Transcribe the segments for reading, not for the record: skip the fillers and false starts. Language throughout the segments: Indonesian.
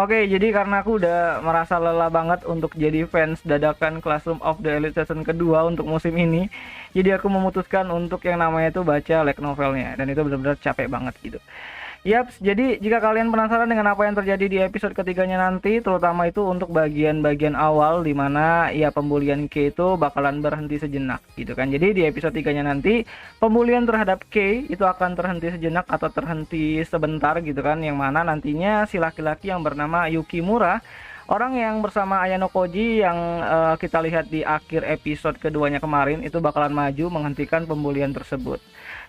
Oke, jadi karena aku udah merasa lelah banget untuk jadi fans dadakan Classroom of the Elite season kedua untuk musim ini. Jadi aku memutuskan untuk yang namanya itu baca light novelnya, dan itu benar-benar capek banget gitu. Yaps, jadi jika kalian penasaran dengan apa yang terjadi di episode ketiganya nanti, terutama itu untuk bagian-bagian awal di mana ya pembulian K itu bakalan berhenti sejenak gitu kan. Jadi di episode 3-nya nanti pembulian terhadap K itu akan terhenti sejenak atau terhenti sebentar gitu kan, yang mana nantinya si laki-laki yang bernama Yukimura, orang yang bersama Ayano Koji yang kita lihat di akhir episode keduanya kemarin itu bakalan maju menghentikan pembulian tersebut.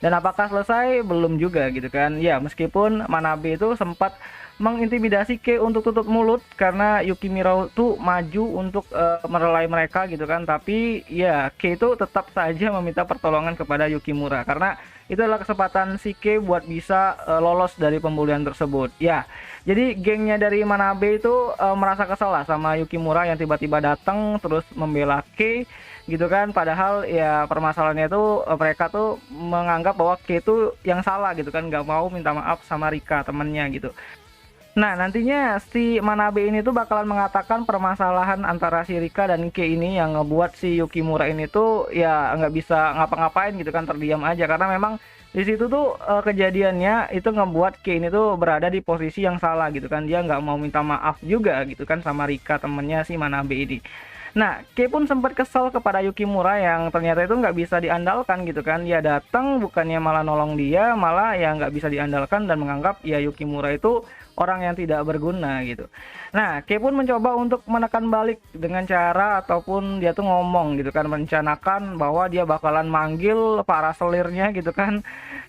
Dan apakah selesai? Belum juga gitu kan. Ya, meskipun Manabe itu sempat mengintimidasi K untuk tutup mulut karena Yukimura itu maju untuk merelai mereka gitu kan. Tapi ya K itu tetap saja meminta pertolongan kepada Yukimura karena itu adalah kesempatan si K buat bisa lolos dari pembulian tersebut. Ya, jadi gengnya dari Manabe itu merasa kesal lah sama Yukimura yang tiba-tiba datang terus membela K gitu kan, padahal ya permasalahannya itu mereka tuh menganggap bahwa K itu yang salah gitu kan, nggak mau minta maaf sama Rika temennya gitu. Nah, nantinya si Manabe ini tuh bakalan mengatakan permasalahan antara si Rika dan K ini yang ngebuat si Yukimura ini tuh ya nggak bisa ngapa-ngapain gitu kan, terdiam aja karena memang di situ tuh kejadiannya itu ngebuat K ini tuh berada di posisi yang salah gitu kan, dia nggak mau minta maaf juga gitu kan sama Rika temennya si Manabe ini. Nah, K pun sempat kesal kepada Yukimura yang ternyata itu nggak bisa diandalkan gitu kan. Dia datang bukannya malah nolong dia, malah ya nggak bisa diandalkan dan menganggap ya Yukimura itu orang yang tidak berguna gitu. Nah, K pun mencoba untuk menekan balik dengan cara ataupun dia tuh ngomong gitu kan, merencanakan bahwa dia bakalan manggil para selirnya gitu kan.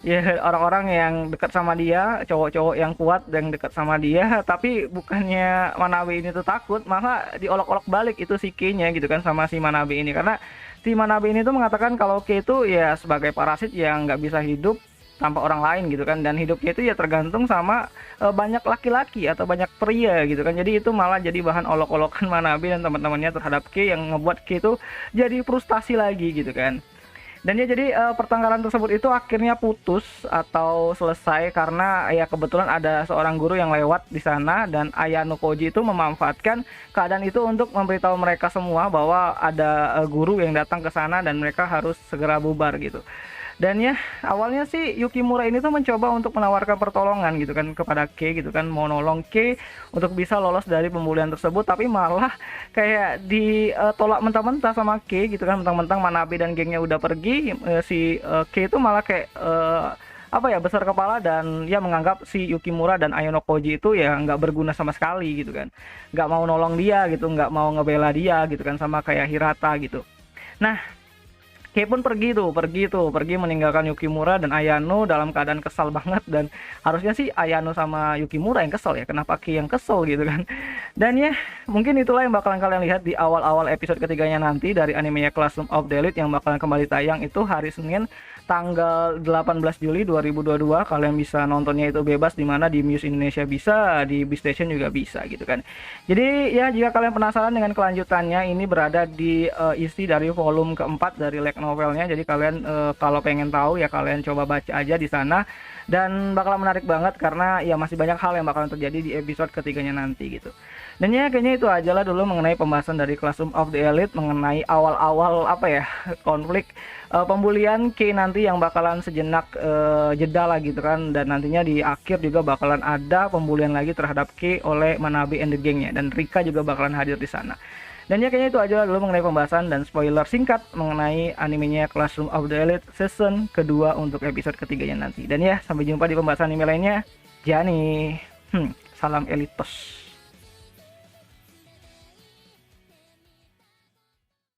Ya orang-orang yang dekat sama dia, cowok-cowok yang kuat yang dekat sama dia, tapi bukannya Manabe ini tuh takut, malah diolok-olok balik itu si K-nya gitu kan sama si Manabe ini, karena si Manabe ini tuh mengatakan kalau K itu ya sebagai parasit yang nggak bisa hidup tanpa orang lain gitu kan, dan hidupnya itu ya tergantung sama banyak laki-laki atau banyak pria gitu kan. Jadi itu malah jadi bahan olok-olokan Manabe dan teman-temannya terhadap K yang ngebuat K itu jadi frustasi lagi gitu kan. Dan ya jadi pertengkaran tersebut itu akhirnya putus atau selesai karena ya kebetulan ada seorang guru yang lewat di sana dan Ayano Koji itu memanfaatkan keadaan itu untuk memberitahu mereka semua bahwa ada guru yang datang ke sana dan mereka harus segera bubar gitu. Dan ya awalnya sih Yukimura ini tuh mencoba untuk menawarkan pertolongan gitu kan kepada K gitu kan, mau nolong K untuk bisa lolos dari pembulian tersebut, tapi malah kayak ditolak mentah-mentah sama K gitu kan, mentang-mentang Manabe dan gengnya udah pergi, si K itu malah kayak apa ya, besar kepala dan ya menganggap si Yukimura dan Ayano Koji itu ya nggak berguna sama sekali gitu kan, nggak mau nolong dia gitu, nggak mau ngebela dia gitu kan, sama kayak Hirata gitu. Nah, K pun pergi meninggalkan Yukimura dan Ayano dalam keadaan kesal banget, dan harusnya sih Ayano sama Yukimura yang kesel ya, kenapa K yang kesel gitu kan. Dan ya mungkin itulah yang bakalan kalian lihat di awal-awal episode ketiganya nanti dari animenya Classroom of the Elite yang bakalan kembali tayang itu hari Senin tanggal 18 Juli 2022. Kalian bisa nontonnya itu bebas di mana di Muse Indonesia bisa, di Beastation juga bisa gitu kan. Jadi ya jika kalian penasaran dengan kelanjutannya, ini berada di isi dari volume keempat dari light novelnya. Jadi kalian kalau pengen tahu ya kalian coba baca aja di sana, dan bakal menarik banget karena ya masih banyak hal yang bakalan terjadi di episode ketiganya nanti gitu. Dan ya kayaknya itu aja lah dulu mengenai pembahasan dari Classroom of the Elite mengenai awal-awal apa ya, konflik pembulian K nanti yang bakalan sejenak jeda lah gitu kan, dan nantinya di akhir juga bakalan ada pembulian lagi terhadap K oleh Manabe and the gengnya, dan Rika juga bakalan hadir di sana. Dan ya kayaknya itu aja lah dulu mengenai pembahasan dan spoiler singkat mengenai animenya Classroom of the Elite season kedua untuk episode ketiganya nanti. Dan ya sampai jumpa di pembahasan anime lainnya. Jani, salam elitos.